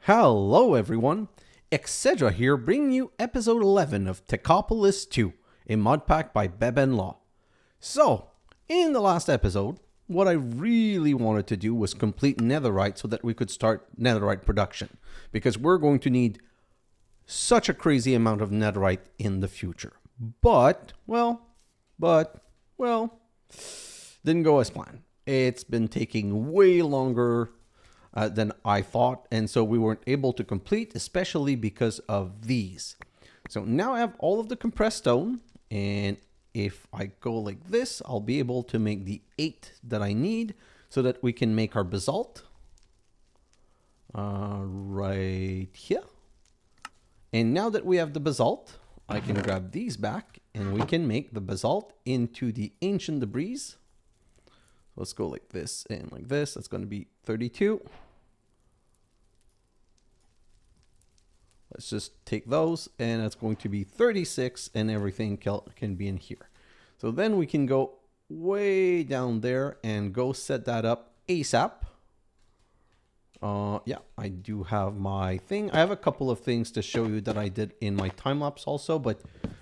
Hello everyone, xHedra here bringing you episode 11 of Techopolis 2, a Modpack by benbenlaw. So, in the last episode, what I really wanted to do was complete netherite so that we could start netherite production, because we're going to need such a crazy amount of netherite in the future. But, didn't go as planned. It's been taking way longer than I thought, and so we weren't able to complete, especially because of these. So now I have all of the compressed stone, and if I go like this, I'll be able to make the 8 that I need so that we can make our basalt right here. And now that we have the basalt, I can grab these back and we can make the basalt into the ancient debris. Let's go like this and like this. That's going to be 32. Let's just take those, and that's going to be 36, and everything can be in here. So then we can go way down there and go set that up ASAP. Yeah, I do have my thing. I have a couple of things to show you that I did in my time lapse also, but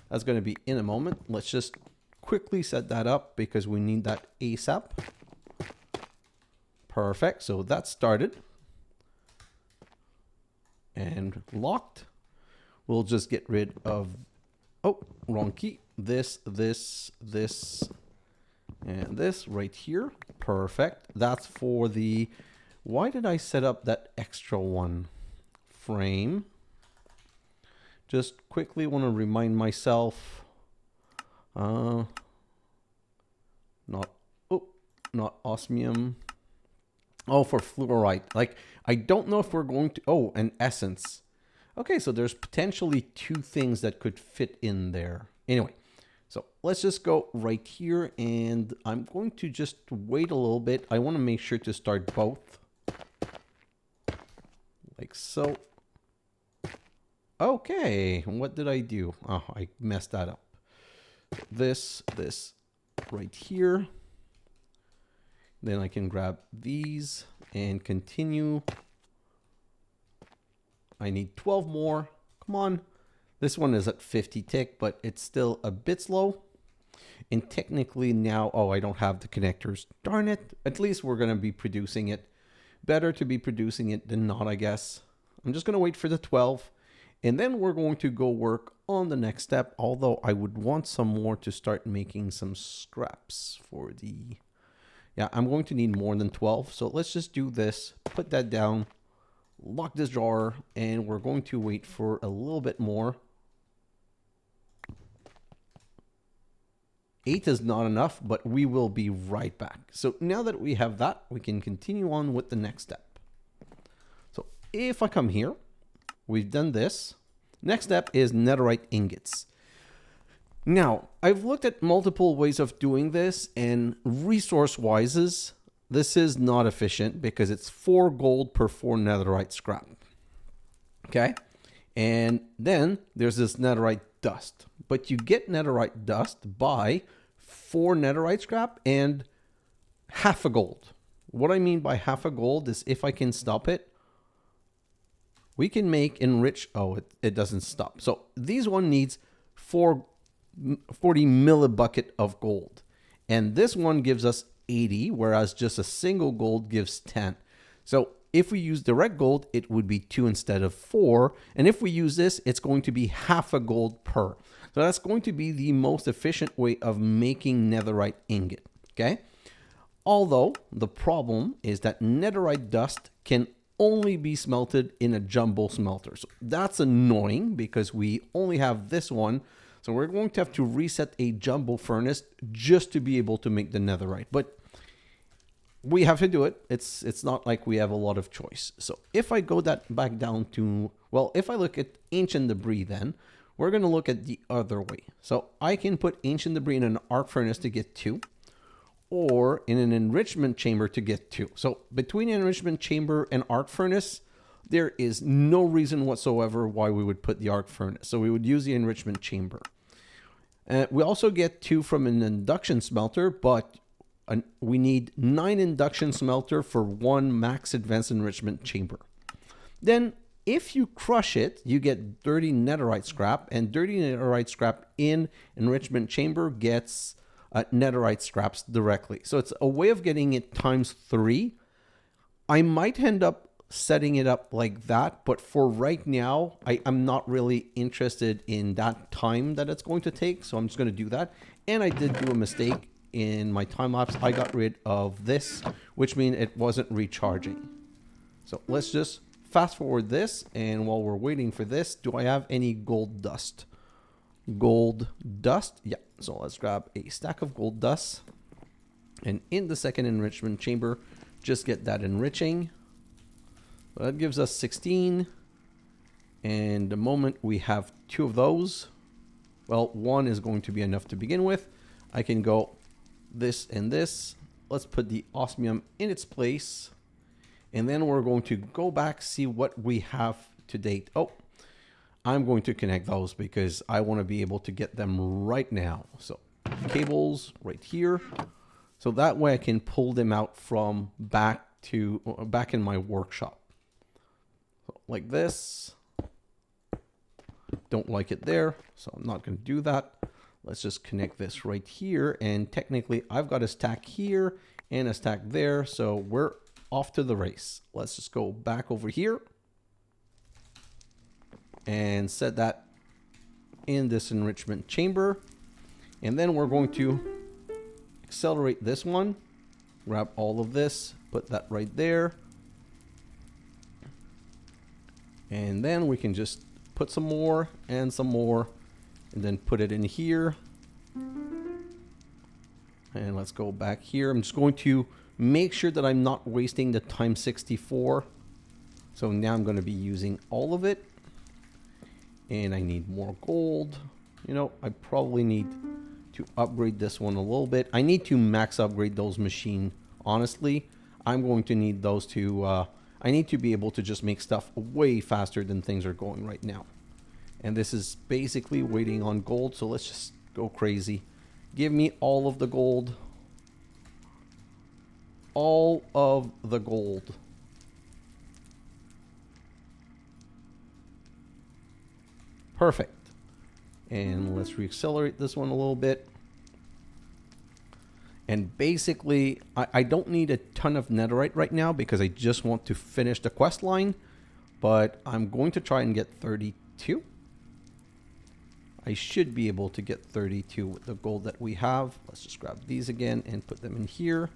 that's going to be in a moment. Let's just quickly set that up because we need that ASAP. Perfect. So that started and locked. We'll just get rid of, oh, wrong key. This, and this right here. Perfect. That's for the, why did I set up that extra one? Frame. Just quickly want to remind myself, not osmium. Oh, for fluorite. Like, I don't know if we're going to... Oh, an essence. Okay, so there's potentially 2 things that could fit in there. Anyway, so let's just go right here, and I'm going to just wait a little bit. I want to make sure to start both. Like so. Okay, what did I do? Oh, I messed that up. This right here. Then I can grab these and continue. I need 12 more. Come on. This one is at 50 tick, but it's still a bit slow. And technically now, oh, I don't have the connectors. Darn it. At least we're going to be producing it. Better to be producing it than not, I guess. I'm just going to wait for the 12. And then we're going to go work on the next step. Although I would want some more to start making some scraps for the... Yeah, I'm going to need more than 12. So let's just do this. Put that down. Lock this drawer. And we're going to wait for a little bit more. 8 is not enough, but we will be right back. So now that we have that, we can continue on with the next step. So if I come here, we've done this. Next step is netherite ingots. Now, I've looked at multiple ways of doing this, and resource-wise, this is not efficient because it's 4 gold per 4 netherite scrap. Okay? And then there's this netherite dust. But you get netherite dust by 4 netherite scrap and half a gold. What I mean by half a gold is if I can stop it, we can make enriched... Oh, it doesn't stop. So these one needs 40 millibucket of gold. And this one gives us 80, whereas just a single gold gives 10. So if we use direct gold, it would be 2 instead of 4. And if we use this, it's going to be half a gold per. So that's going to be the most efficient way of making netherite ingot. Okay. Although the problem is that netherite dust can only be smelted in a jumbo smelter. So that's annoying because we only have this one. So we're going to have to reset a jumbo furnace just to be able to make the netherite. But we have to do it. It's not like we have a lot of choice. So if I go back down to, well, if I look at ancient debris, then we're going to look at the other way. So I can put ancient debris in an arc furnace to get 2, or in an enrichment chamber to get 2. So between enrichment chamber and arc furnace, there is no reason whatsoever why we would put the arc furnace. So we would use the enrichment chamber. We also get 2 from an induction smelter, but we need 9 induction smelter for 1 max advanced enrichment chamber. Then if you crush it, you get dirty netherite scrap, and dirty netherite scrap in enrichment chamber gets netherite scraps directly. So it's a way of getting it ×3. I might end up setting it up like that, but for right now, I'm not really interested in that time that it's going to take, so I'm just going to do that. And I did do a mistake in my time lapse. I got rid of this, which means it wasn't recharging. So let's just fast forward this, and while we're waiting for this, do I have any gold dust? Gold dust, yeah. So let's grab a stack of gold dust, and in the second enrichment chamber, just get that enriching. So that gives us 16, and the moment we have 2 of those, well, 1 is going to be enough to begin with. I can go this and this. Let's put the osmium in its place, and then we're going to go back, see what we have to date. Oh, I'm going to connect those because I want to be able to get them right now. So cables right here, so that way I can pull them out from back in my workshop. So like this. Don't like it there, so I'm not going to do that. Let's just connect this right here, and technically I've got a stack here and a stack there, so we're off to the race. Let's just go back over here and set that in this enrichment chamber, and then we're going to accelerate this one, grab all of this, put that right there, and then we can just put some more, and then put it in here. And let's go back here. I'm just going to make sure that I'm not wasting the ×64. So now I'm going to be using all of it. And I need more gold. You know, I probably need to upgrade this one a little bit. I need to max upgrade those machines. Honestly, I'm going to need those to... I need to be able to just make stuff way faster than things are going right now. And this is basically waiting on gold, so let's just go crazy. Give me all of the gold. All of the gold. Perfect. And let's reaccelerate this one a little bit. And basically, I don't need a ton of netherite right now because I just want to finish the quest line. But I'm going to try and get 32. I should be able to get 32 with the gold that we have. Let's just grab these again and put them in here.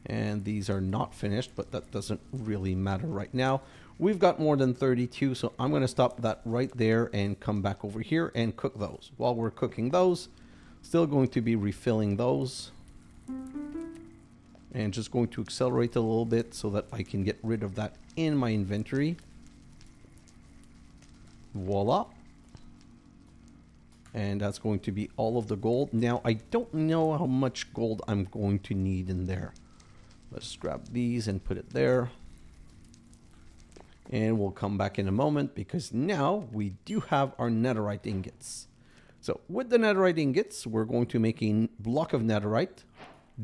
And these are not finished, but that doesn't really matter right now. We've got more than 32, so I'm going to stop that right there and come back over here and cook those. While we're cooking those, still going to be refilling those. And just going to accelerate a little bit so that I can get rid of that in my inventory. Voila. And that's going to be all of the gold. Now, I don't know how much gold I'm going to need in there. Let's grab these and put it there. And we'll come back in a moment because now we do have our netherite ingots. So with the netherite ingots, we're going to make a block of netherite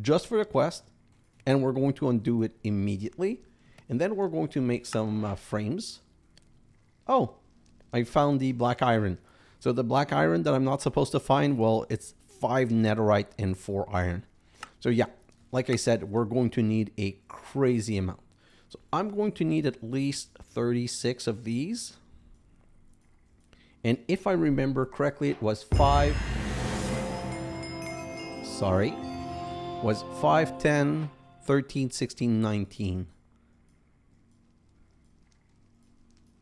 just for the quest. And we're going to undo it immediately. And then we're going to make some frames. Oh, I found the black iron. So the black iron that I'm not supposed to find, well, it's 5 netherite and 4 iron. So yeah, like I said, we're going to need a crazy amount. So I'm going to need at least 36 of these. And if I remember correctly, it was 5. Sorry. Was 5, 10, 13, 16, 19.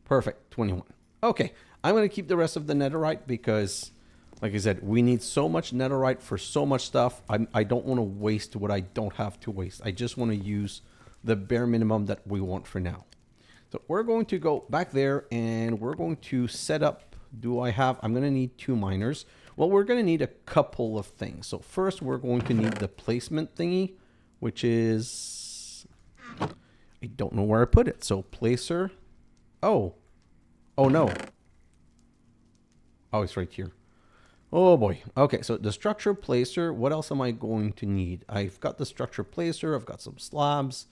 Perfect. 21. Okay. I'm going to keep the rest of the netherite because, like I said, we need so much netherite for so much stuff. I don't want to waste what I don't have to waste. I just want to use the bare minimum that we want for now. So we're going to go back there and we're going to set up. I'm going to need 2 miners. Well, we're going to need a couple of things. So first we're going to need the placement thingy, which is, I don't know where I put it. So placer. Oh no. Oh, it's right here. Oh boy. Okay, so the structure placer. What else am I going to need? I've got the structure placer. I've got some slabs.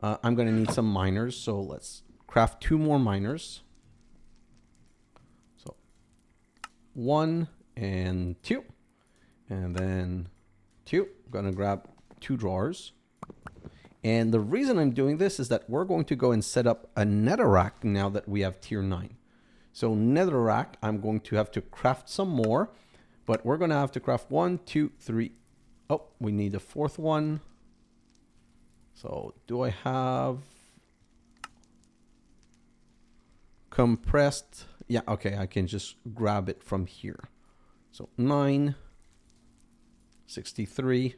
I'm going to need some miners. So let's craft 2 more miners. So 1 and 2. And then 2. I'm going to grab 2 drawers. And the reason I'm doing this is that we're going to go and set up a netherrack now that we have tier 9. So netherrack, I'm going to have to craft some more, but we're going to have to craft 1, 2, 3. Oh, we need a 4th one. So do I have compressed? Yeah, okay, I can just grab it from here. So 9, 63.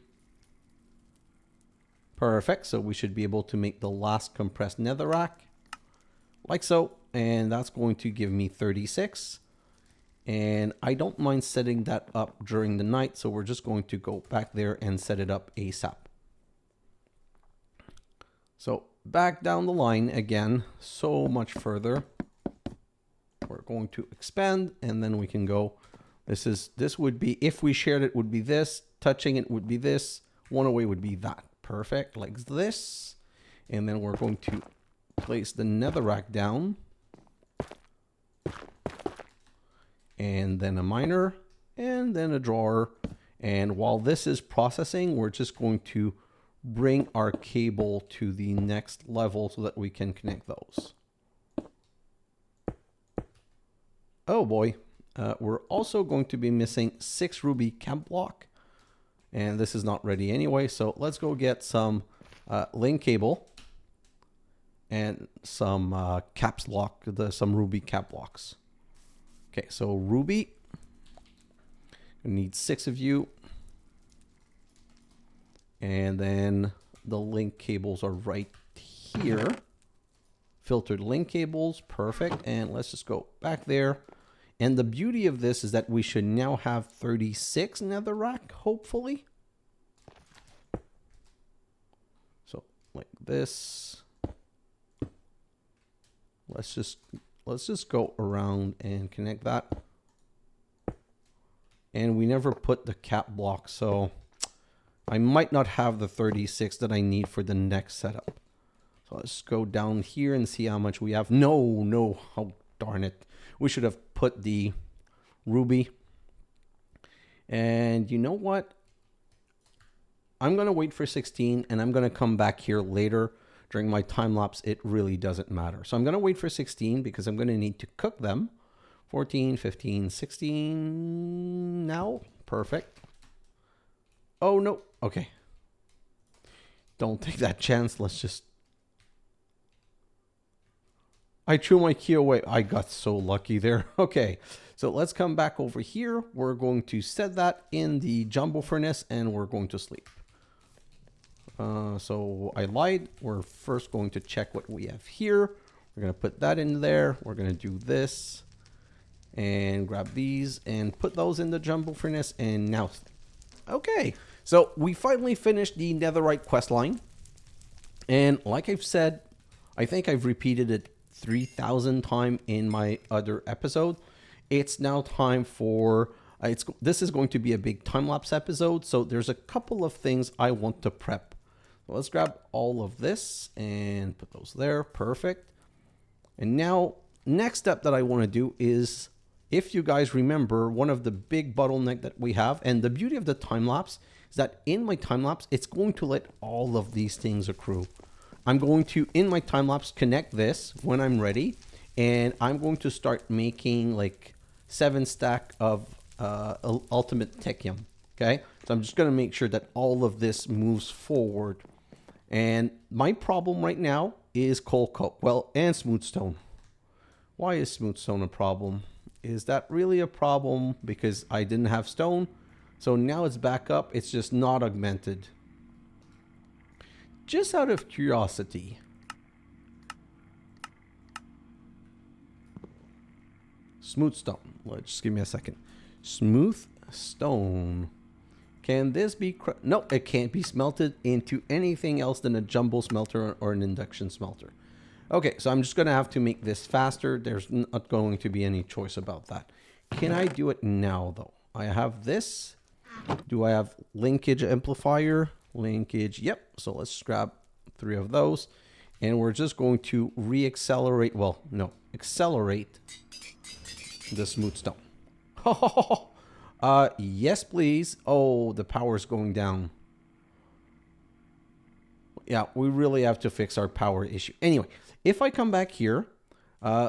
Perfect. So we should be able to make the last compressed netherrack like so. And that's going to give me 36. And I don't mind setting that up during the night. So we're just going to go back there and set it up ASAP. So back down the line again, so much further. We're going to expand and then we can go. This would be, if we shared it, would be this. Touching it would be this. One away would be that. Perfect, like this. And then we're going to place the netherrack down. And then a miner. And then a drawer. And while this is processing, we're just going to bring our cable to the next level so that we can connect those. Oh boy. We're also going to be missing 6 ruby cap block. And this is not ready anyway, so let's go get some link cable and some caps lock, some ruby cap blocks. Okay, so ruby, we need 6 of you. And then the link cables are right here. Filtered link cables, perfect. And let's just go back there. And the beauty of this is that we should now have 36 netherrack, hopefully. So like this. Let's just go around and connect that. And we never put the cap block, so I might not have the 36 that I need for the next setup. So let's go down here and see how much we have. No, oh darn it. We should have put the ruby. And you know what? I'm going to wait for 16 and I'm going to come back here later during my time lapse. It really doesn't matter. So I'm going to wait for 16 because I'm going to need to cook them. 14, 15, 16 now. Perfect. Oh, no. Okay. Don't take that chance. Let's just... I threw my key away. I got so lucky there. Okay, so let's come back over here. We're going to set that in the jumbo furnace and we're going to sleep. So I lied. We're first going to check what we have here. We're going to put that in there. We're going to do this and grab these and put those in the jumbo furnace. And now, okay, so we finally finished the Netherite Questline. And like I've said, I think I've repeated it 3,000 times in my other episode. It's now time for this is going to be a big time-lapse episode, so there's a couple of things I want to prep. So let's grab all of this and put those there. Perfect. And now next step that I want to do is, if you guys remember, one of the big bottleneck that we have, and the beauty of the time-lapse is that in my time-lapse it's going to let all of these things accrue. I'm going to, in my time-lapse, connect this when I'm ready. And I'm going to start making like 7 stack of ultimate techium. Okay. So I'm just going to make sure that all of this moves forward. And my problem right now is coal coke. Well, and smooth stone. Why is smooth stone a problem? Is that really a problem? Because I didn't have stone. So now it's back up. It's just not augmented. Just out of curiosity, smooth stone. Just give me a second. Smooth stone. Can this be... No, it can't be smelted into anything else than a jumbo smelter or an induction smelter. Okay, so I'm just going to have to make this faster. There's not going to be any choice about that. Can I do it now, though? I have this. Do I have linkage amplifier? Linkage, yep. So let's grab 3 of those. And we're just going to re-accelerate, well, no, accelerate the smooth stone. Yes, please. Oh, the power is going down. Yeah, we really have to fix our power issue. Anyway, if I come back here,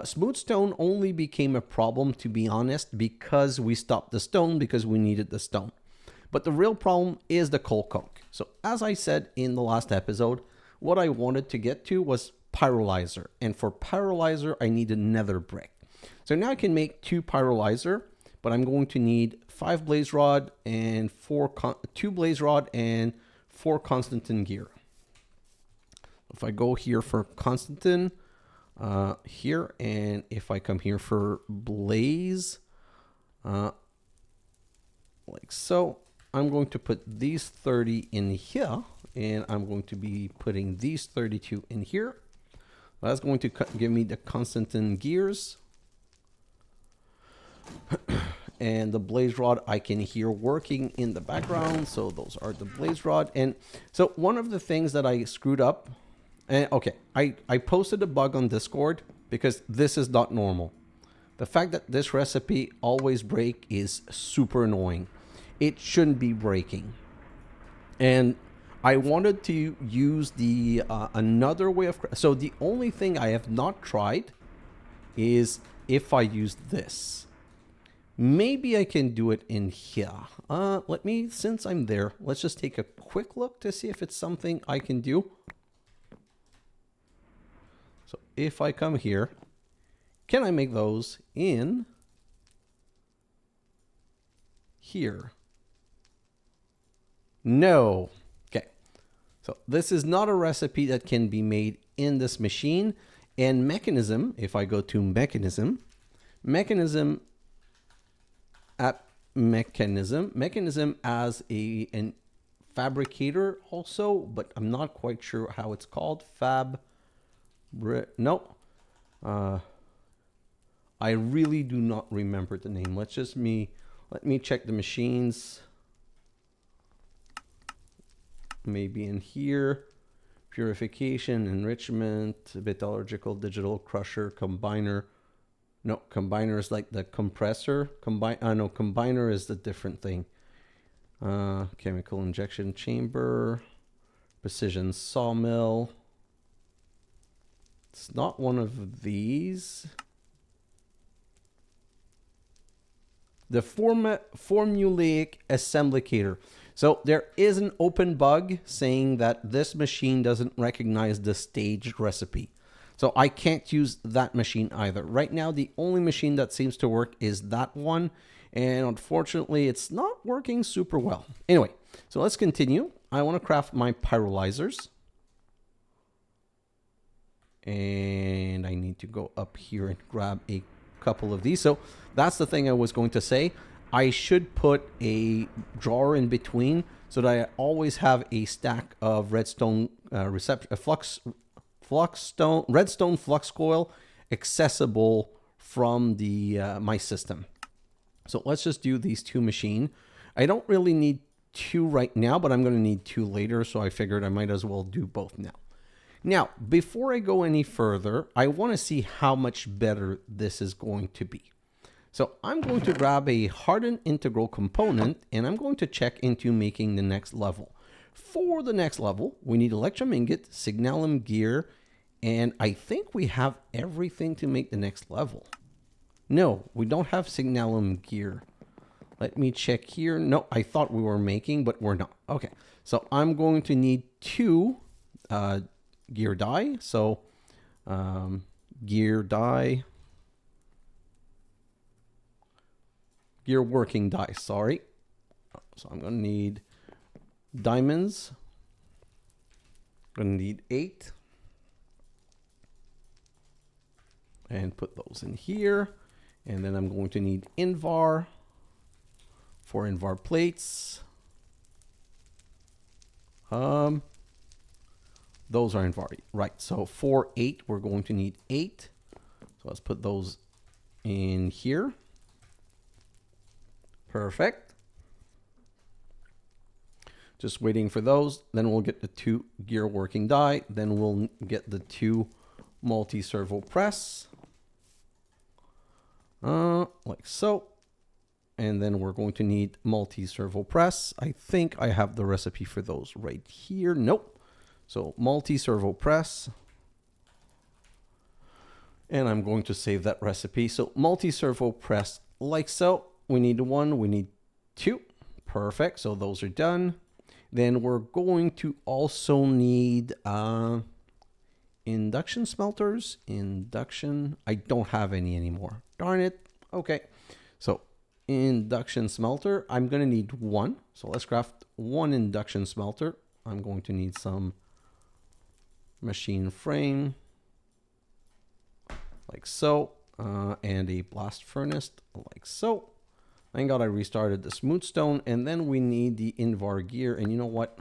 smooth stone only became a problem, to be honest, because we stopped the stone because we needed the stone. But the real problem is the coal coke. So as I said in the last episode, what I wanted to get to was Pyrolizer. And for Pyrolizer, I need a nether brick. So now I can make 2 Pyrolizer, but I'm going to need 5 blaze rod and 2 blaze rod and 4 Constantin gear. If I go here for Constantin, here, and if I come here for blaze, like so, I'm going to put these 30 in here, and I'm going to be putting these 32 in here. That's going to give me the Constantin gears. And the blaze rod I can hear working in the background. So those are the blaze rod. And so one of the things that I screwed up, and okay, I posted a bug on Discord because this is not normal. The fact that this recipe always breaks is super annoying. It shouldn't be breaking. And I wanted to use the another way of, so the only thing I have not tried is if I use this. Maybe I can do it in here. Let me, since I'm there, let's just take a quick look to see if it's something I can do. So if I come here, can I make those in here? No. Okay. So this is not a recipe that can be made in this machine. And mechanism, if I go to mechanism as a fabricator also, but I'm not quite sure how it's called. No. I really do not remember the name. Let me check the machines. Maybe in here. Purification, enrichment, metallurgical, digital, crusher, combiner. No, combiner is like the compressor. No, combiner is the different thing. Chemical injection chamber, precision sawmill. It's not one of these. The formulaic assemblycator. So there is an open bug saying that this machine doesn't recognize the staged recipe. So I can't use that machine either. Right now, the only machine that seems to work is that one. And unfortunately, it's not working super well. Anyway, so let's continue. I want to craft my Pyrolizers. And I need to go up here and grab a couple of these. So that's the thing I was going to say. I should put a drawer in between so that I always have a stack of redstone redstone flux coil accessible from the my system. So let's just do these 2 machines. I don't really need 2 right now, but I'm going to need 2 later. So I figured I might as well do both now. Now, before I go any further, I want to see how much better this is going to be. So I'm going to grab a hardened integral component and I'm going to check into making the next level. For the next level, we need electrum ingot, signalum gear, and I think we have everything to make the next level. No, we don't have signalum gear. Let me check here. No, I thought we were making, but we're not. Okay, so I'm going to need 2 gear die. So gear die. Gear working die, sorry. So I'm going to need diamonds. I'm going to need 8. And put those in here. And then I'm going to need Invar. 4 Invar plates. Those are Invar, right. So for 8, we're going to need 8. So let's put those in here. Perfect. Just waiting for those. Then we'll get the 2 gear working die. Then we'll get the 2 multi-servo press. Like so. And then we're going to need multi-servo press. I think I have the recipe for those right here. Nope. So multi-servo press. And I'm going to save that recipe. So multi-servo press like so. We need 1, we need 2. Perfect. So those are done. Then we're going to also need induction smelters. Induction. I don't have any anymore. Darn it. Okay. So induction smelter. I'm going to need 1. So let's craft 1 induction smelter. I'm going to need some machine frame. Like so. And a blast furnace. Like so. Thank God I restarted the smooth stone. And then we need the Invar gear. And you know what?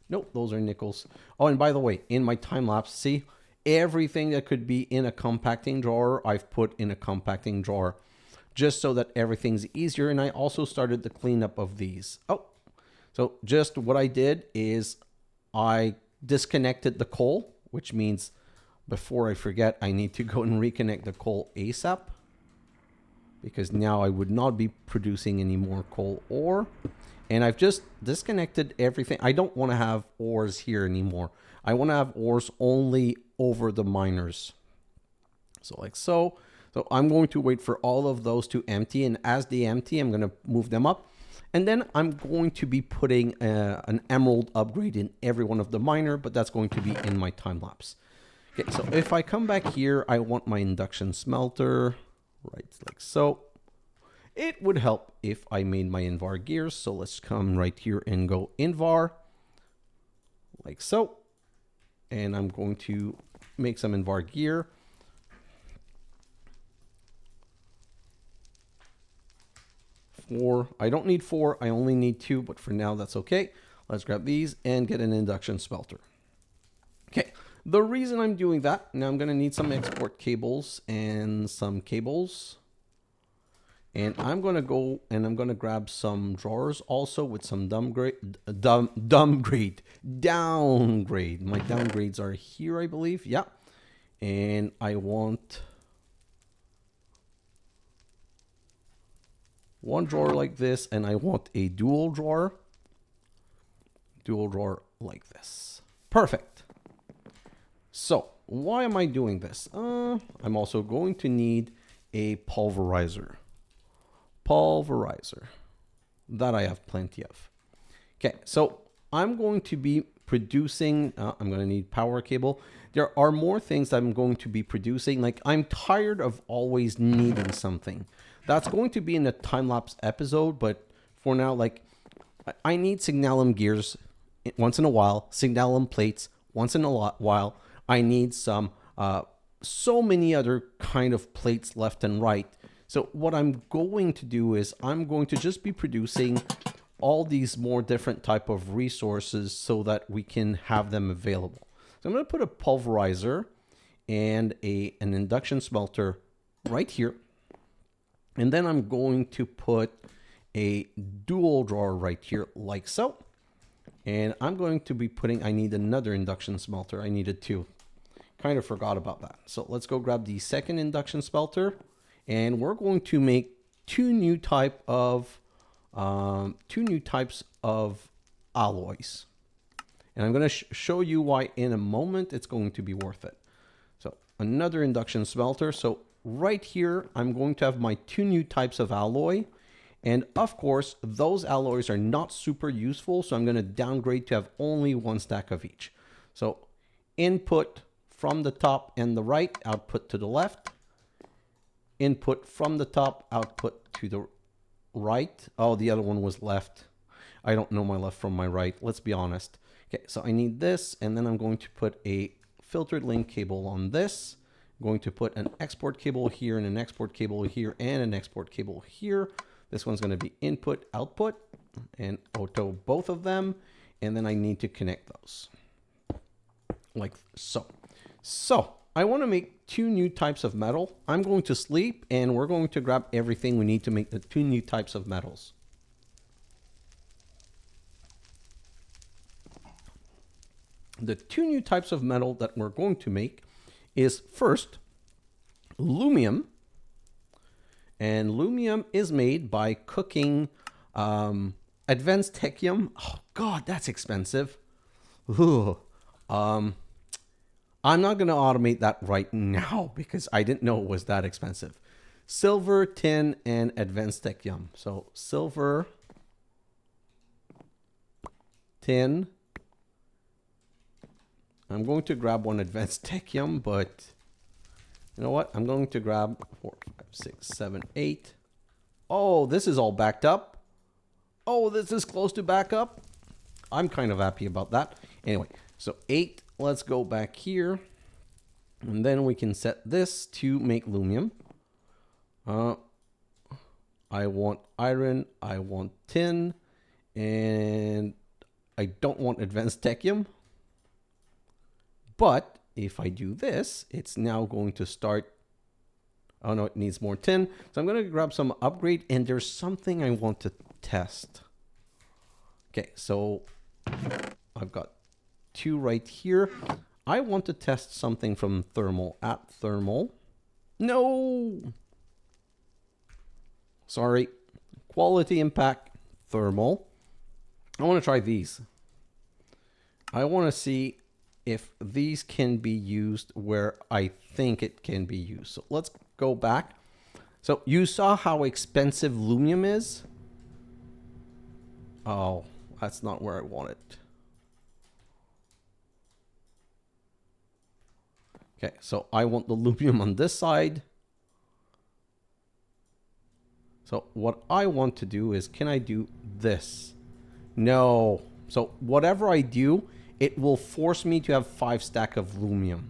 Nope, those are nickels. Oh, and by the way, in my time lapse, see, everything that could be in a compacting drawer, I've put in a compacting drawer just so that everything's easier. And I also started the cleanup of these. Oh, so just what I did is I disconnected the coal, which means before I forget, I need to go and reconnect the coal ASAP. Because now I would not be producing any more coal ore. And I've just disconnected everything. I don't want to have ores here anymore. I want to have ores only over the miners. So like so. So I'm going to wait for all of those to empty. And as they empty, I'm going to move them up. And then I'm going to be putting an emerald upgrade in every one of the miner. But that's going to be in my time lapse. Okay, so if I come back here, I want my induction smelter. Right, like so. It would help if I made my Invar gears. So let's come right here and go Invar. Like so. And I'm going to make some Invar gear. I don't need 4. I only need 2. But for now, that's okay. Let's grab these and get an induction smelter. Okay. The reason I'm doing that, now I'm going to need some export cables and some cables. And I'm going to go and I'm going to grab some drawers also with some downgrade. My downgrades are here, I believe. Yeah. And I want 1 drawer like this, and I want a dual drawer like this. Perfect. So why am I doing this? I'm also going to need a pulverizer. That I have plenty of. Okay, so I'm going to be producing, I'm going to need power cable. There are more things that I'm going to be producing. Like, I'm tired of always needing something. That's going to be in a time-lapse episode, but for now, like, I need signalum gears once in a while, signalum plates once in a while. I need some, so many other kind of plates left and right. So what I'm going to do is I'm going to just be producing all these more different type of resources so that we can have them available. So I'm going to put a pulverizer and an induction smelter right here. And then I'm going to put a dual drawer right here like so. And I'm going to be putting, I need another induction smelter. I needed 2. Kind of forgot about that. So let's go grab the second induction smelter. And we're going to make 2 new types of alloys. And I'm going to show you why in a moment it's going to be worth it. So another induction smelter. So right here, I'm going to have my 2 new types of alloy. And of course, those alloys are not super useful. So I'm going to downgrade to have only 1 stack of each. So input from the top and the right, output to the left. Input from the top, output to the right. Oh, the other one was left. I don't know my left from my right. Let's be honest. Okay, so I need this, and then I'm going to put a filtered link cable on this. I'm going to put an export cable here, and an export cable here, and an export cable here. This one's going to be input, output, and auto both of them. And then I need to connect those. Like so. So I want to make 2 new types of metal. I'm going to sleep and we're going to grab everything we need to make the 2 new types of metals. The two new types of metal that we're going to make is first, Lumium. And Lumium is made by cooking advanced technium. Oh God, that's expensive. Ooh. I'm not going to automate that right now because I didn't know it was that expensive. Silver, tin, and advanced technium. So silver, tin. I'm going to grab one advanced technium, but you know what? I'm going to grab 4, 5, 6, 7, 8. Oh, this is all backed up. Oh, this is close to backup. I'm kind of happy about that. Anyway, so 8. Let's go back here. And then we can set this to make Lumium. I want iron. I want tin. And I don't want advanced technium. But if I do this, it's now going to start. Oh no, it needs more tin. So I'm going to grab some upgrade, and there's something I want to test. Okay, so I've got 2 right here. I want to test something from thermal. At thermal. No! Sorry. Quality impact, thermal. I want to try these. I want to see if these can be used where I think it can be used. So let's go back. So you saw how expensive Lumium is? Oh, that's not where I want it. Okay, so I want the Lumium on this side. So what I want to do is, can I do this? No. So whatever I do, it will force me to have 5 stack of Lumium.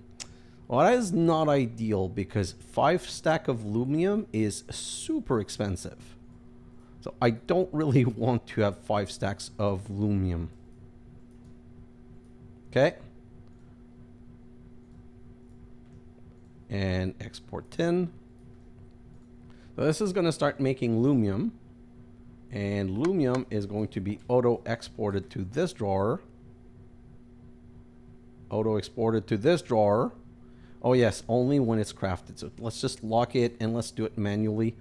Well, that is not ideal because 5 stack of Lumium is super expensive. So I don't really want to have 5 stacks of Lumium. Okay. And export tin. So this is going to start making Lumium. And Lumium is going to be auto exported to this drawer. Auto exported to this drawer. Oh yes, only when it's crafted. So let's just lock it and let's do it manually.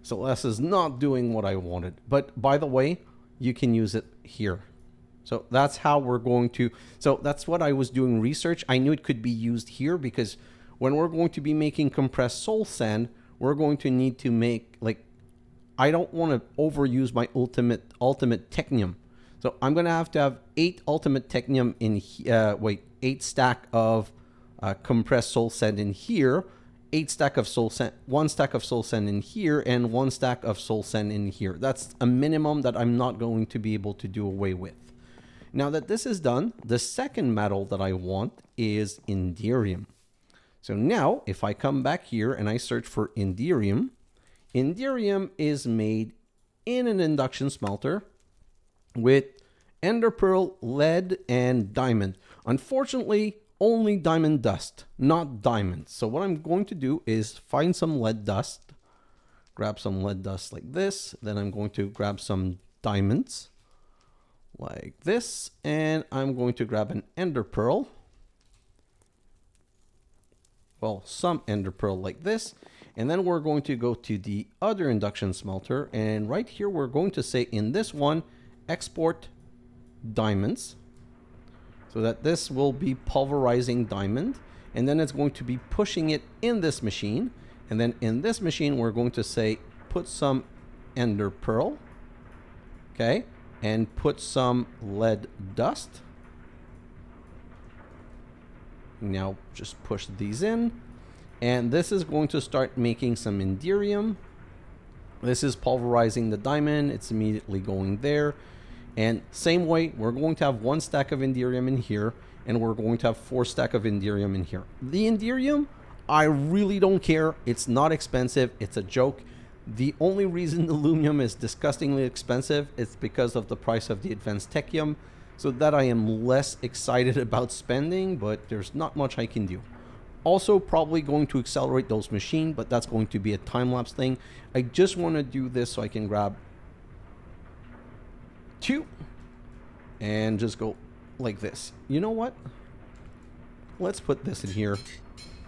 So this is not doing what I wanted. But by the way, you can use it here. So that's how we're going to, so that's what I was doing research. I knew it could be used here because when we're going to be making compressed soul sand, we're going to need to make, like, I don't want to overuse my ultimate technium. So I'm going to have 8 ultimate technium in, 8 stack of compressed soul sand in here, 8 stack of soul sand, 1 stack of soul sand in here, and 1 stack of soul sand in here. That's a minimum that I'm not going to be able to do away with. Now that this is done, the second metal that I want is Enderium. So now, if I come back here and I search for Enderium, Enderium is made in an induction smelter with ender pearl, lead, and diamond. Unfortunately, only diamond dust, not diamonds. So what I'm going to do is find some lead dust, grab some lead dust like this. Then I'm going to grab some diamonds like this, and I'm going to grab an ender pearl. Well, some ender pearl like this. And then we're going to go to the other induction smelter. And right here, we're going to say in this one, export diamonds. So that this will be pulverizing diamond. And then it's going to be pushing it in this machine. And then in this machine, we're going to say, put some ender pearl. Okay. And put some lead dust. Now just push these in. And this is going to start making some Enderium. This is pulverizing the diamond. It's immediately going there. And same way, we're going to have 1 stack of Enderium in here. And we're going to have 4 stack of Enderium in here. The Enderium, I really don't care. It's not expensive. It's a joke. The only reason the Lumium is disgustingly expensive is because of the price of the advanced technium. So that I am less excited about spending, but there's not much I can do. Also, probably going to accelerate those machines, but that's going to be a time-lapse thing. I just want to do this so I can grab 2 and just go like this. You know what? Let's put this in here.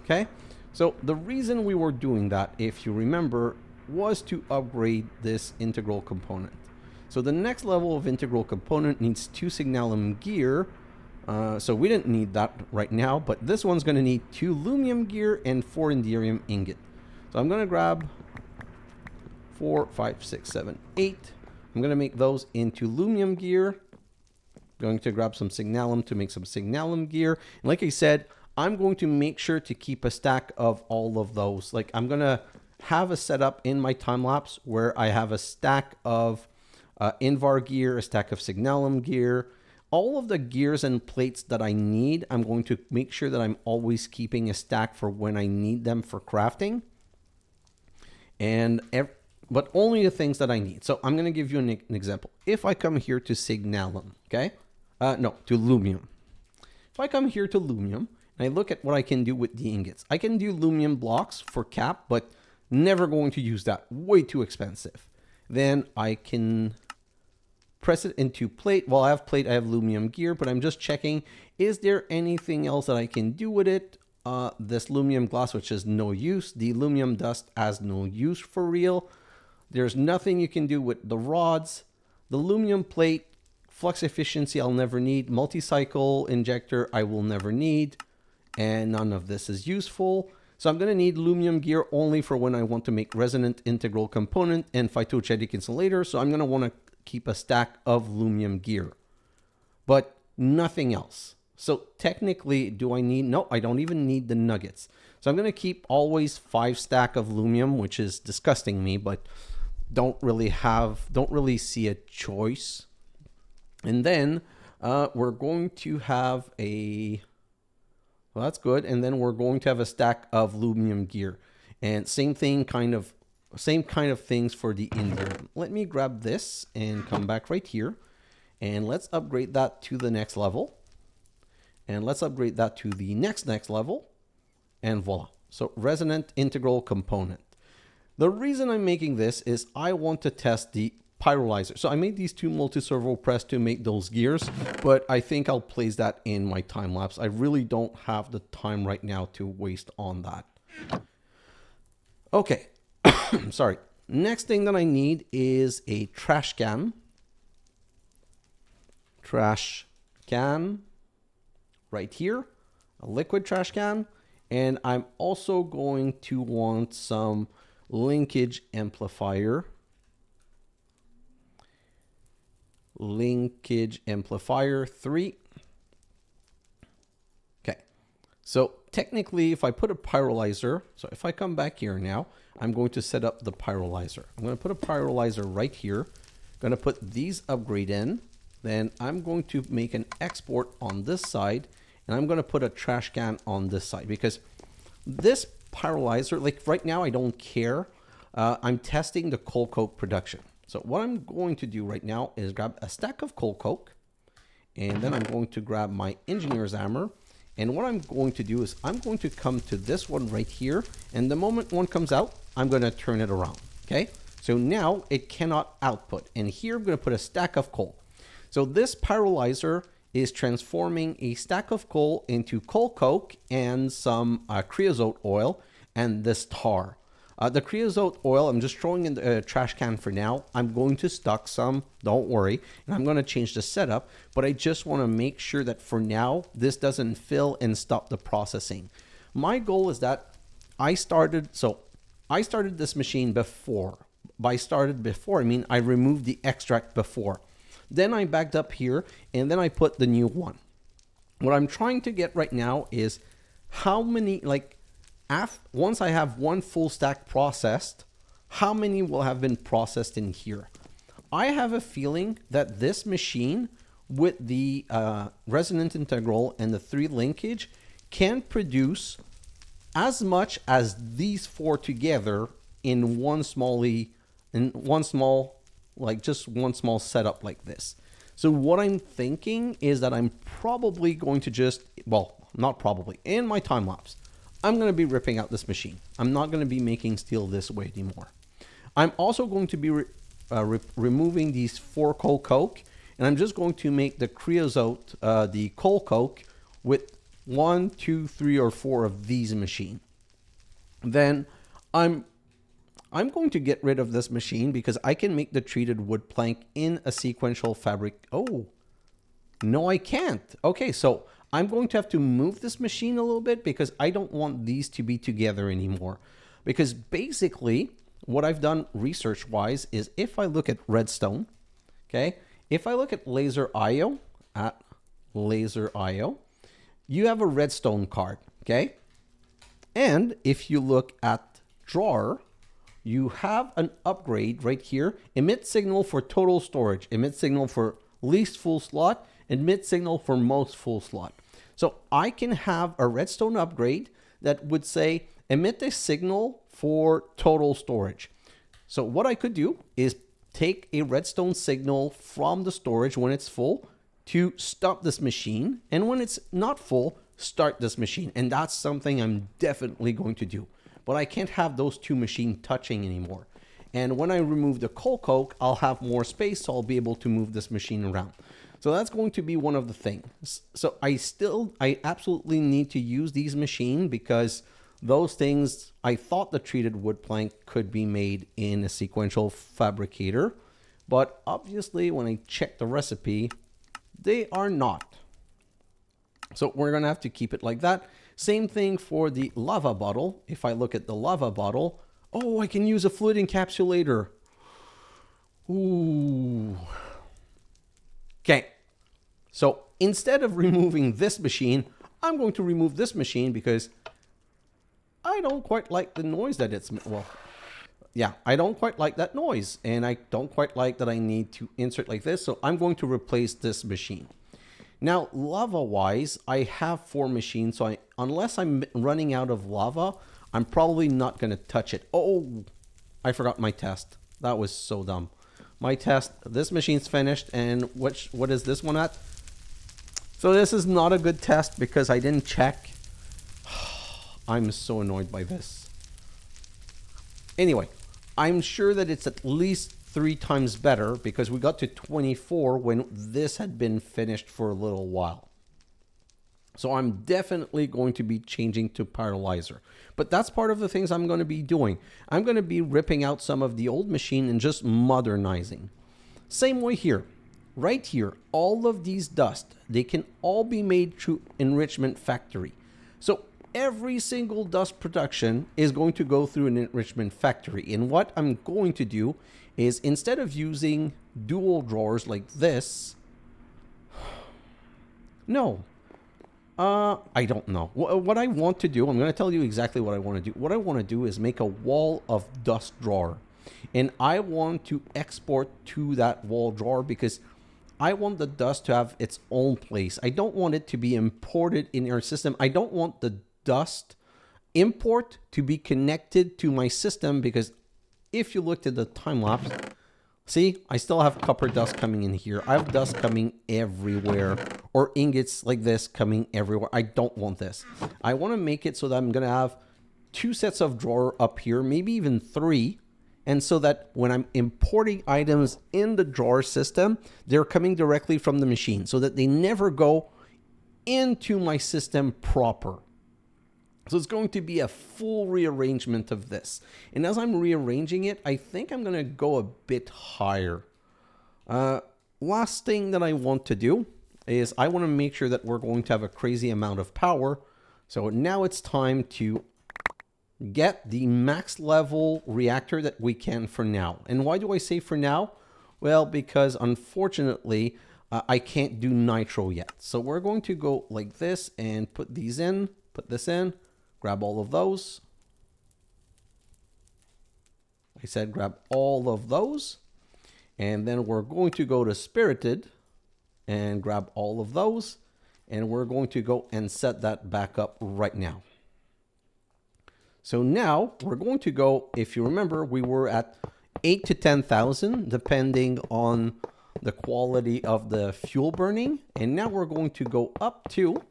Okay. So the reason we were doing that, if you remember, was to upgrade this integral component. So the next level of integral component needs 2 signalum gear. So we didn't need that right now, but this one's going to need 2 Lumium gear and 4 Enderium ingot. So I'm going to grab 4, 5, 6, 7, 8. I'm going to make those into Lumium gear. Going to grab some signalum to make some signalum gear. And like I said, I'm going to make sure to keep a stack of all of those. Like I'm going to have a setup in my time lapse where I have a stack of Invar gear, a stack of signalum gear, all of the gears and plates that I need. I'm going to make sure that I'm always keeping a stack for when I need them for crafting. But only the things that I need. So I'm going to give you an example. If I come here to signalum, okay? No, to Lumium. If I come here to Lumium and I look at what I can do with the ingots, I can do Lumium blocks for cap, but never going to use that. Way too expensive. Then I can press it into plate. Well, I have plate, I have Lumium gear, but I'm just checking, is there anything else that I can do with it? This Lumium glass, which is no use. The Lumium dust has no use for real. There's nothing you can do with the rods. The Lumium plate, flux efficiency, I'll never need. Multi-cycle injector, I will never need. And none of this is useful. So I'm going to need Lumium gear only for when I want to make Resonant Integral Component and Phytogenic Insulator. So I'm going to want to keep a stack of Lumium gear, but nothing else. So technically, do I need? No, I don't even need the nuggets. So I'm going to keep always 5 stack of Lumium, which is disgusting me, but don't really see a choice. And then we're going to have well, that's good. And then we're going to have a stack of Lumium gear, and same kind of things for the Enderium. Let me grab this and come back right here, and let's upgrade that to the next level. And let's upgrade that to the next level, and voila. So Resonant Integral Component. The reason I'm making this is I want to test the Pyrolizer. So I made these 2 multi-servo press to make those gears, but I think I'll place that in my time lapse. I really don't have the time right now to waste on that. Okay, sorry. Next thing that I need is a trash can. Trash can right here, a liquid trash can. And I'm also going to want some linkage amplifier. Linkage amplifier 3. Okay. So technically, if I put a Pyrolizer, so if I come back here now, I'm going to set up the Pyrolizer. I'm going to put a Pyrolizer right here. I'm going to put these upgrade in. Then I'm going to make an export on this side, and I'm going to put a trash can on this side, because this Pyrolizer, like right now, I don't care. I'm testing the coal coke production. So what I'm going to do right now is grab a stack of coal coke, and then I'm going to grab my engineer's hammer. And what I'm going to do is I'm going to come to this one right here, and the moment one comes out, I'm going to turn it around. Okay, so now it cannot output, and here I'm going to put a stack of coal. So this Pyrolizer is transforming a stack of coal into coal coke and some creosote oil and this tar. The creosote oil, I'm just throwing in the trash can for now. I'm going to stock some, don't worry, and I'm going to change the setup, but I just want to make sure that for now, this doesn't fill and stop the processing. My goal is that I started this machine before. By started before, I mean I removed the extract before. Then I backed up here, and then I put the new one. What I'm trying to get right now is how many, once I have one full stack processed, how many will have been processed in here? I have a feeling that this machine with the Resonant Integral and the 3 linkage can produce as much as these 4 together in one small setup like this. So what I'm thinking is that I'm probably going to not probably, in my time lapse, I'm going to be ripping out this machine. I'm not going to be making steel this way anymore. I'm also going to be removing these 4 coal coke, and I'm just going to make the creosote, the coal coke, with 1, 2, 3, or 4 of these machines. Then I'm going to get rid of this machine because I can make the treated wood plank in a sequential fabric. Oh, no, I can't. Okay, so I'm going to have to move this machine a little bit because I don't want these to be together anymore. Because basically, what I've done research-wise is if I look at redstone, okay, if I look at laser IO, you have a redstone card, okay? And if you look at drawer, you have an upgrade right here. Emit signal for total storage, emit signal for least full slot, emit signal for most full slot. So I can have a redstone upgrade that would say emit a signal for total storage. So what I could do is take a redstone signal from the storage when it's full to stop this machine, and when it's not full, start this machine. And that's something I'm definitely going to do. But I can't have those two machines touching anymore. And when I remove the coal coke, I'll have more space, so I'll be able to move this machine around. So that's going to be one of the things. So I absolutely need to use these machines because those things, I thought the treated wood plank could be made in a sequential fabricator. But obviously, when I check the recipe, they are not. So we're going to have to keep it like that. Same thing for the lava bottle. If I look at the lava bottle, oh, I can use a fluid encapsulator. Ooh. Okay. So instead of removing this machine, I'm going to remove this machine because I don't quite like the noise that it's, well, yeah, I don't quite like that noise. And I don't quite like that I need to insert like this. So I'm going to replace this machine. Now, lava-wise, I have 4 machines, so unless I'm running out of lava, I'm probably not going to touch it. Oh, I forgot my test. That was so dumb. My test, this machine's finished, and what is this one at? So this is not a good test because I didn't check. I'm so annoyed by this. Anyway, I'm sure that it's at least 3 times better because we got to 24 when this had been finished for a little while. So I'm definitely going to be changing to Pyrolizer. But that's part of the things I'm going to be doing. I'm going to be ripping out some of the old machine and just modernizing. Same way here. Right here, all of these dust, they can all be made through enrichment factory. So every single dust production is going to go through an enrichment factory. And what I'm going to do is instead of using dual drawers like this, no, I don't know. What I want to do, I'm going to tell you exactly what I want to do. What I want to do is make a wall of dust drawer. And I want to export to that wall drawer because I want the dust to have its own place. I don't want it to be imported in our system. I don't want the dust import to be connected to my system because if you looked at the time lapse, see, I still have copper dust coming in here. I have dust coming everywhere, or ingots like this coming everywhere. I don't want this. I want to make it so that I'm going to have 2 sets of drawer up here, maybe even 3. And so that when I'm importing items in the drawer system, they're coming directly from the machine so that they never go into my system proper. So it's going to be a full rearrangement of this. And as I'm rearranging it, I think I'm going to go a bit higher. Last thing that I want to do is I want to make sure that we're going to have a crazy amount of power. So now it's time to get the max level reactor that we can for now. And why do I say for now? Well, because unfortunately, I can't do nitro yet. So we're going to go like this and put these in, put this in. Grab all of those. I said grab all of those. And then we're going to go to Spirited and grab all of those. And we're going to go and set that back up right now. So now we're going to go, if you remember, we were at 8 to 10,000, depending on the quality of the fuel burning. And now we're going to go up to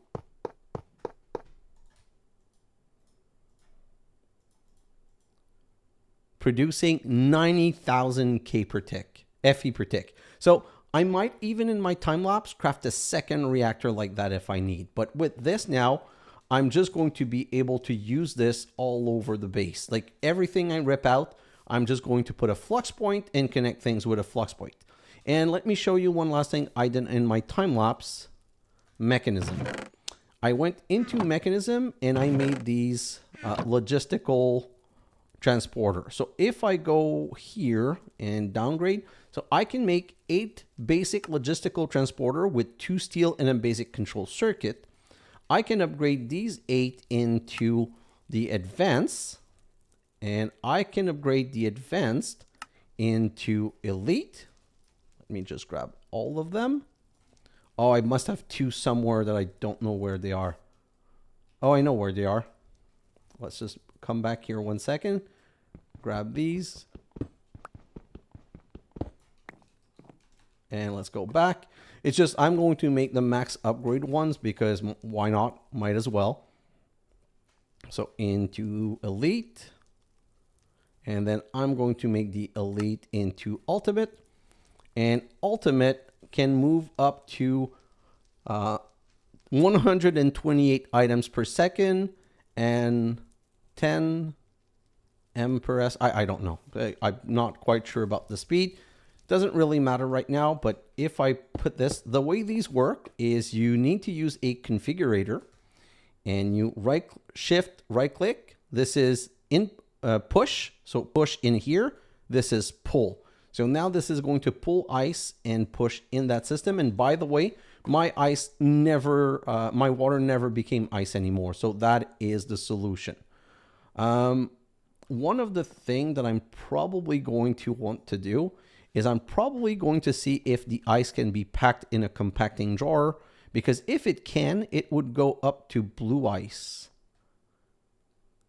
producing 90,000 K per tick, FE per tick. So I might even in my time lapse craft a second reactor like that if I need. But with this now, I'm just going to be able to use this all over the base. Like everything I rip out, I'm just going to put a flux point and connect things with a flux point. And let me show you one last thing I did in my time lapse mechanism. I went into mechanism and I made these logistical transporter. So if I go here and downgrade, so I can make 8 basic logistical transporter with 2 steel and a basic control circuit. I can upgrade these 8 into the advanced, and I can upgrade the advanced into elite. Let me just grab all of them. Oh, I must have 2 somewhere that I don't know where they are. Oh, I know where they are. Let's just come back here 1 second. Grab these. And let's go back. It's just I'm going to make the max upgrade ones because why not? Might as well. So into elite. And then I'm going to make the elite into ultimate. And ultimate can move up to 128 items per second and 10 M per S. I don't know. I'm not quite sure about the speed. Doesn't really matter right now, but if I put this, the way these work is you need to use a configurator and you right click. This is in push. So push in here. This is pull. So now this is going to pull ice and push in that system. And by the way, my ice never, my water never became ice anymore. So that is the solution. One of the things that I'm probably going to want to do is I'm probably going to see if the ice can be packed in a compacting jar, because if it can, it would go up to blue ice.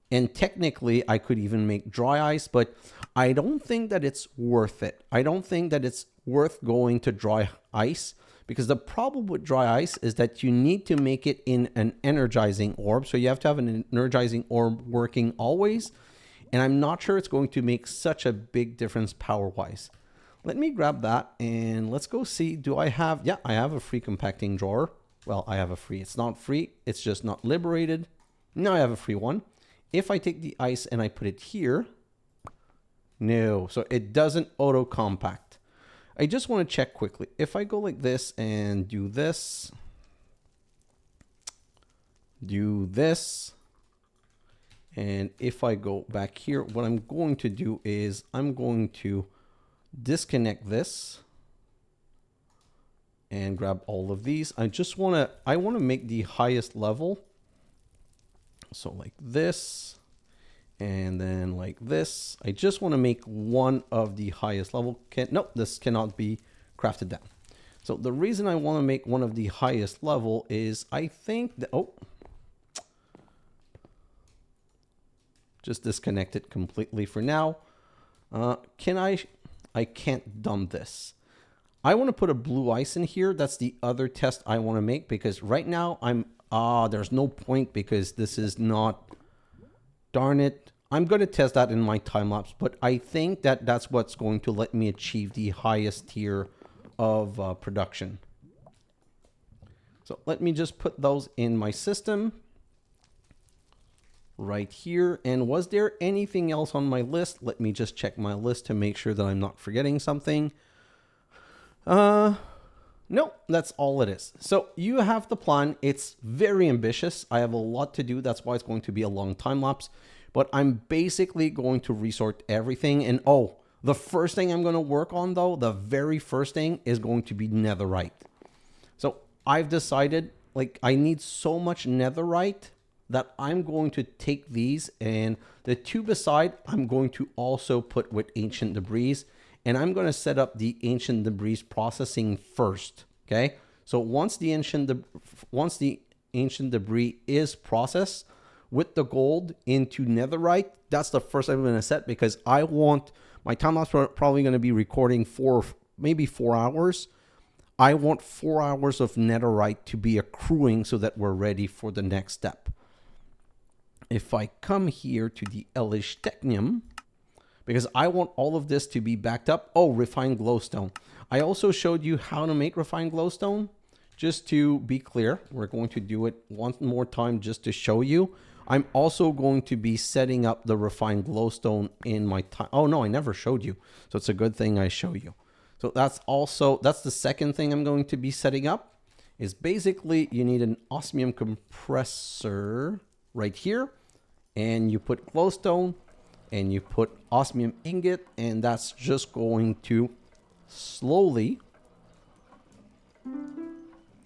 And technically I could even make dry ice, but I don't think that it's worth it. I don't think that it's worth going to dry ice, because the problem with dry ice is that you need to make it in an energizing orb. So you have to have an energizing orb working always. And I'm not sure it's going to make such a big difference power-wise. Let me grab that and let's go see. Do I have, yeah, I have a free compacting drawer. Well, I have a free, it's not free. It's just not liberated. Now I have a free one. If I take the ice and I put it here, no, so it doesn't auto compact. I just want to check quickly. If I go like this and do this, and if I go back here, what I'm going to do is I'm going to disconnect this and grab all of these. I want to make the highest level. So like this, and then like this. I just want to make one of the highest level. Nope, this cannot be crafted down. So the reason I want to make one of the highest level is I think that, oh, just disconnect it completely for now. I can't dump this. I want to put a blue ice in here. That's the other test I want to make, because right now there's no point because this is not, darn it. I'm going to test that in my time lapse, but I think that that's what's going to let me achieve the highest tier of production. So let me just put those in my system right here. And was there anything else on my list? Let me just check my list to make sure that I'm not forgetting something. No, that's all it is. So you have the plan. It's very ambitious. I have a lot to do. That's why it's going to be a long time lapse. But I'm basically going to resort everything. And oh, the first thing I'm going to work on, though, the very first thing is going to be netherite. So I've decided, like, I need so much netherite that I'm going to take these, and the two beside I'm going to also put with ancient debris. And I'm going to set up the ancient debris processing first. Okay. So once the ancient debris is processed with the gold into netherite, that's the first I'm going to set, because I want my time lapse probably going to be recording maybe 4 hours. I want 4 hours of netherite to be accruing so that we're ready for the next step. If I come here to the hellish technium, because I want all of this to be backed up. Oh, refined glowstone. I also showed you how to make refined glowstone. Just to be clear, we're going to do it one more time just to show you. I'm also going to be setting up the refined glowstone in my time. Oh no, I never showed you. So it's a good thing I show you. So that's the second thing I'm going to be setting up, is basically you need an osmium compressor right here, and you put glowstone and you put osmium ingot, and that's just going to slowly,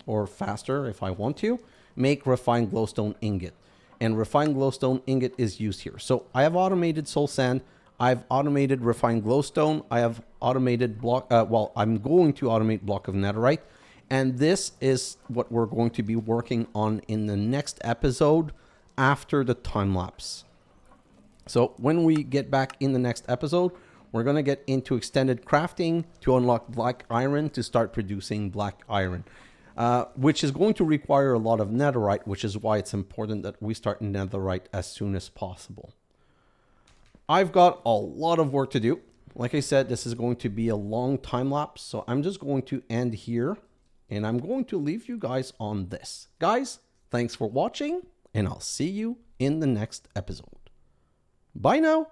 or faster if I want to, make refined glowstone ingot. And refined glowstone ingot is used here. So I have automated soul sand. I've automated refined glowstone. I have automated block. Well, I'm going to automate block of netherite. And this is what we're going to be working on in the next episode after the time lapse. So when we get back in the next episode, we're going to get into extended crafting to unlock black iron to start producing black iron. Which is going to require a lot of netherite, which is why it's important that we start netherite as soon as possible. I've got a lot of work to do. Like I said, this is going to be a long time lapse, so I'm just going to end here, and I'm going to leave you guys on this. Guys, thanks for watching, and I'll see you in the next episode. Bye now.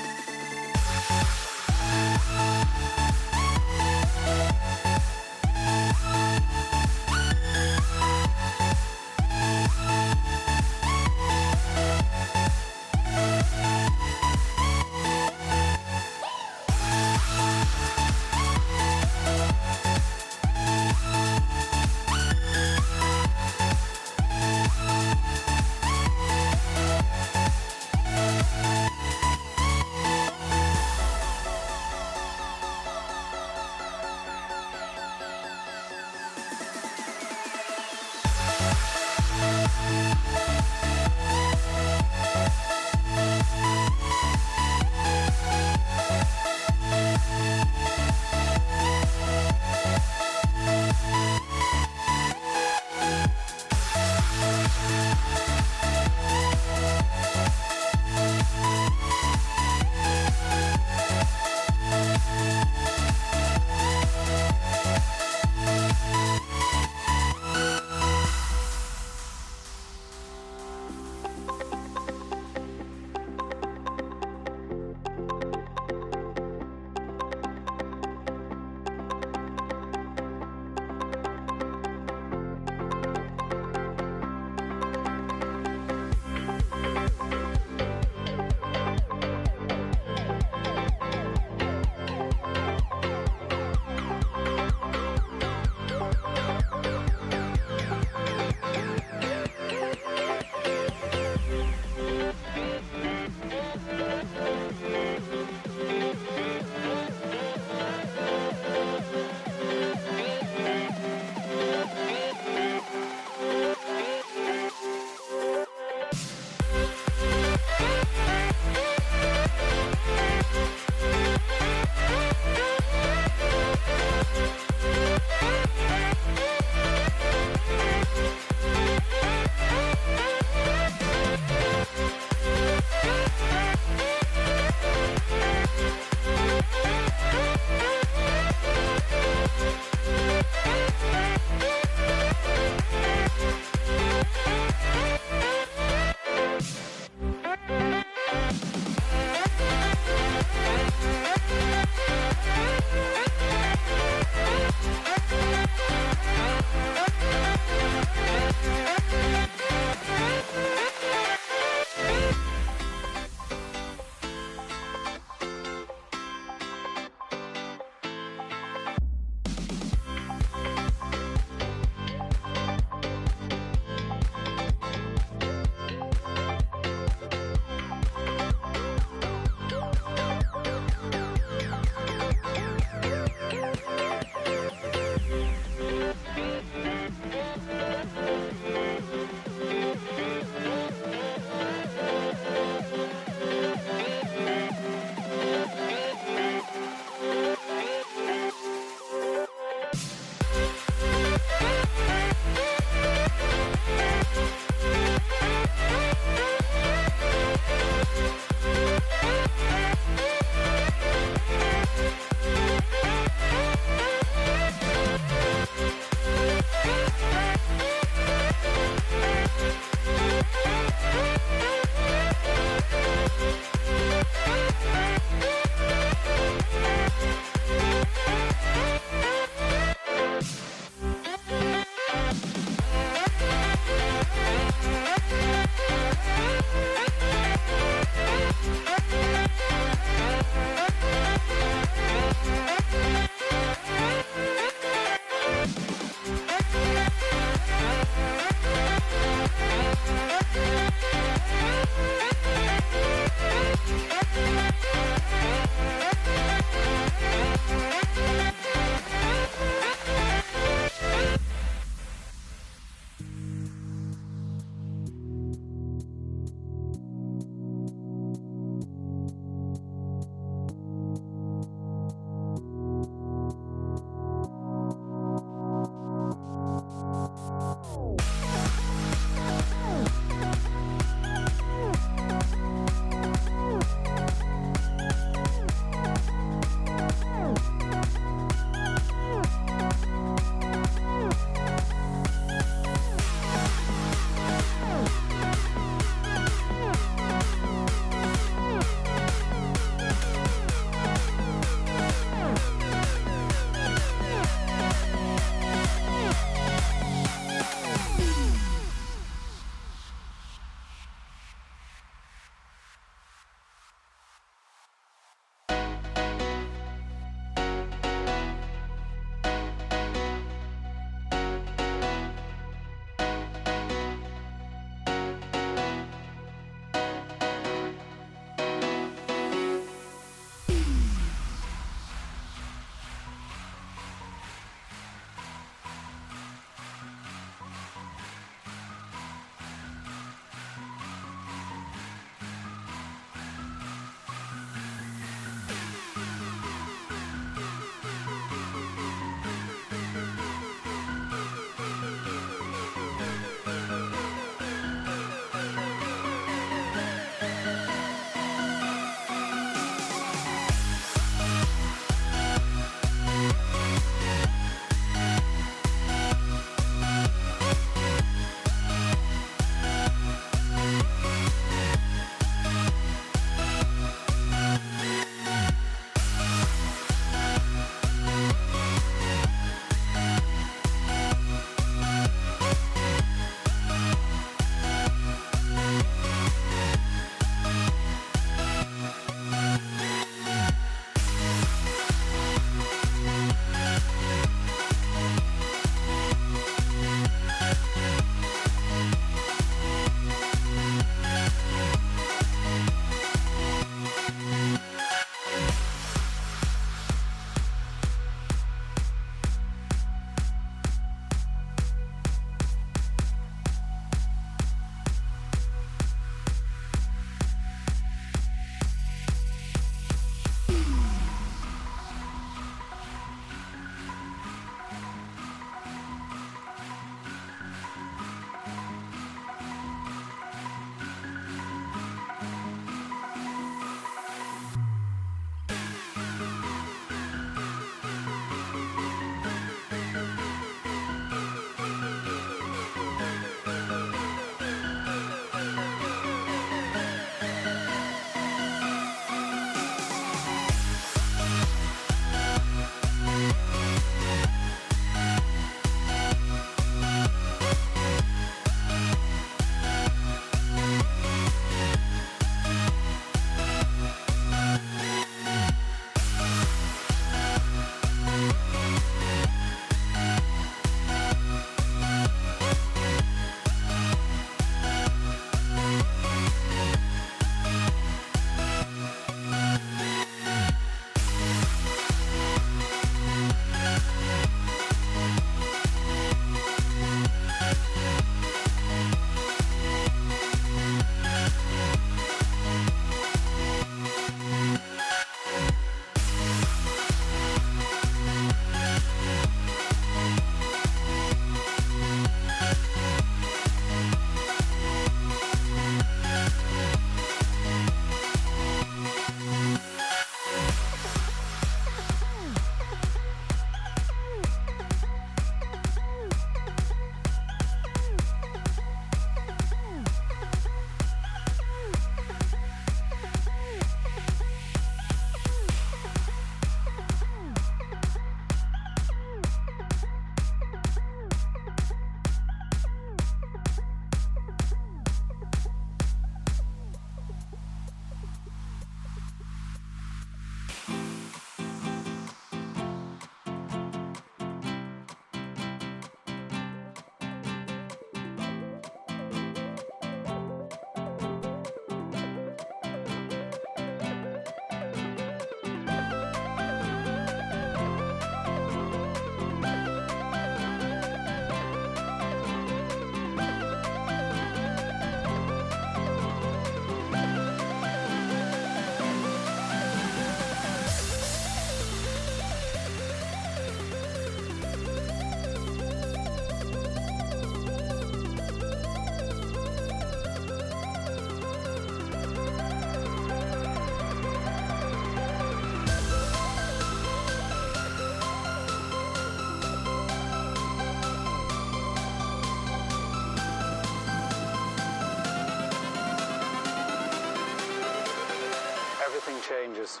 changes.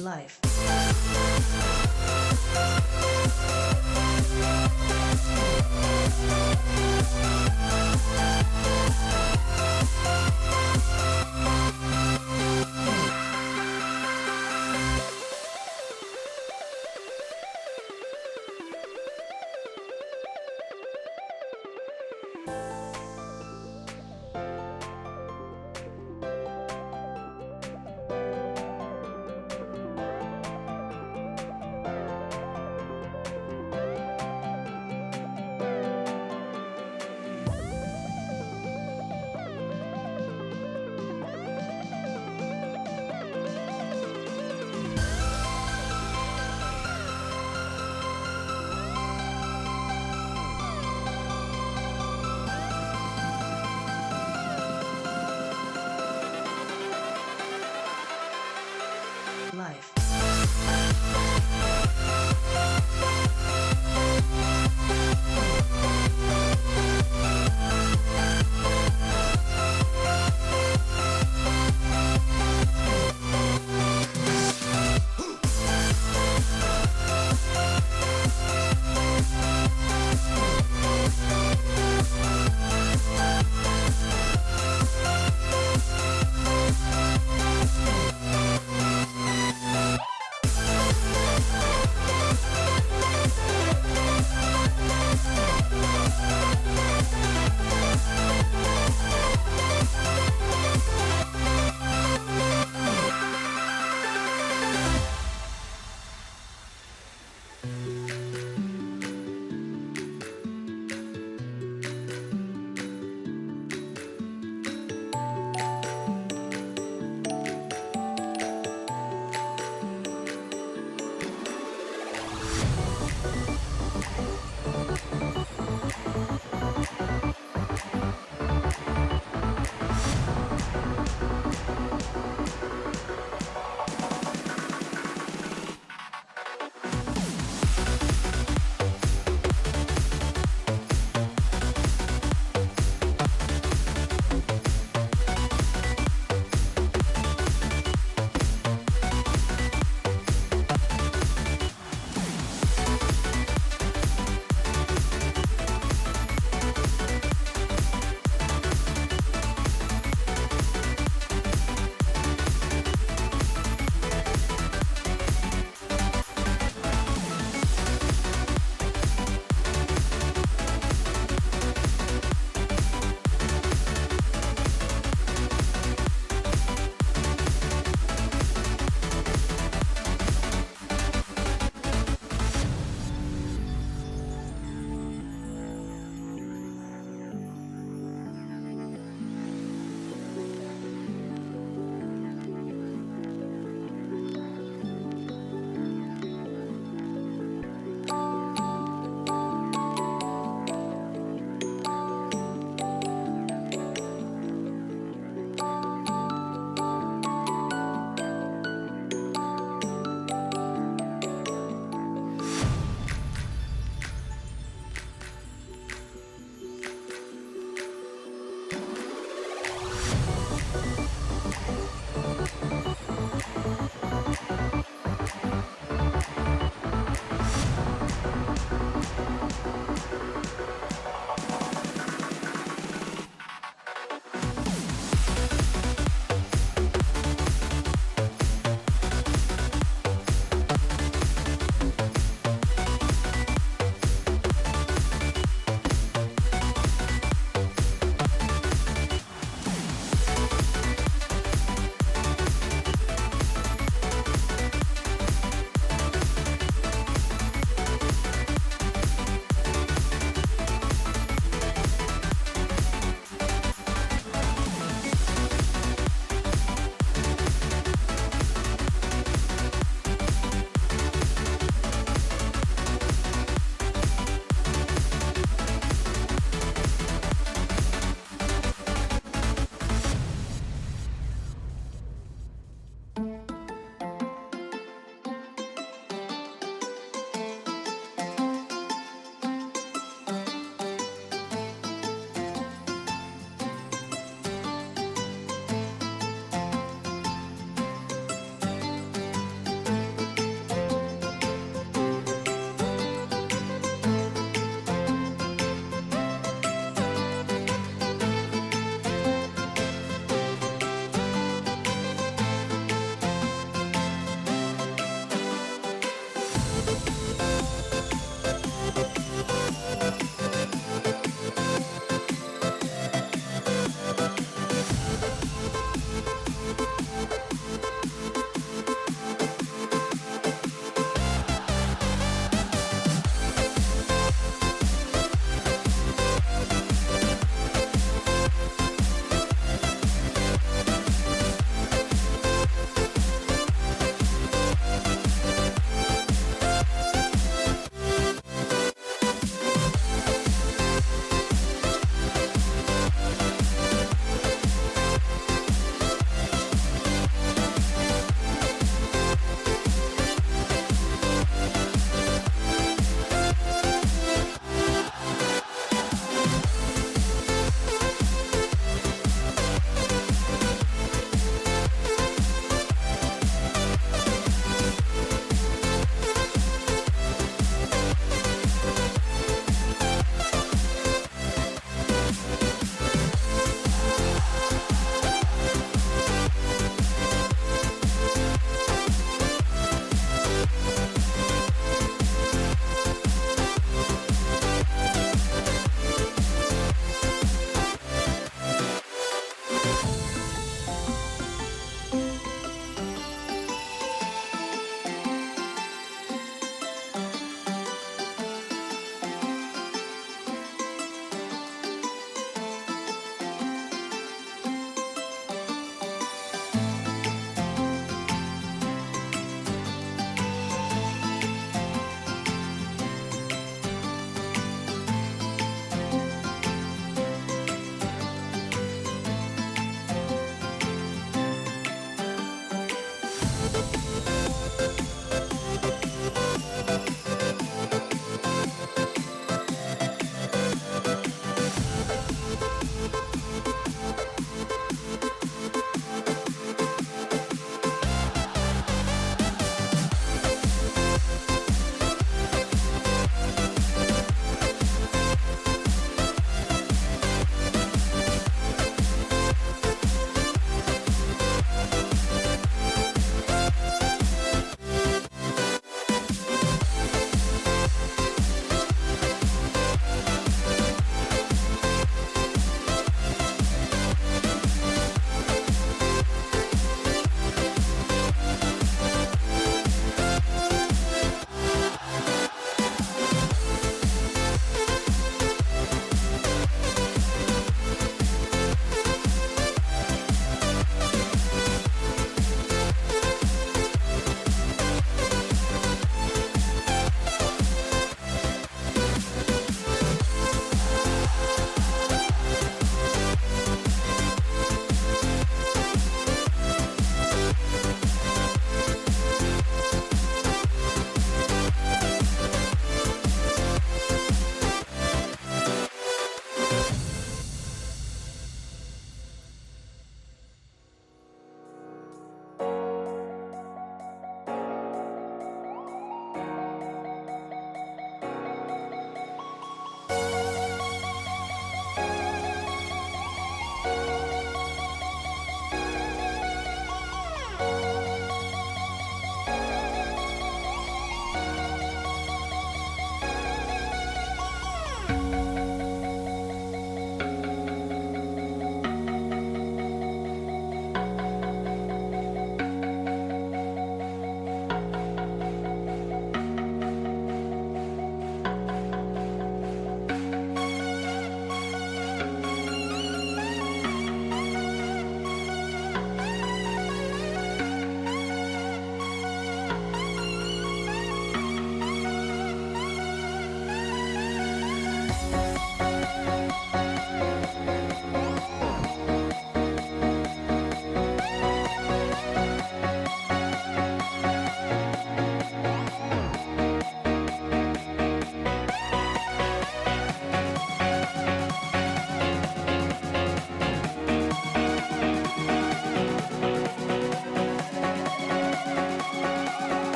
Life. Life.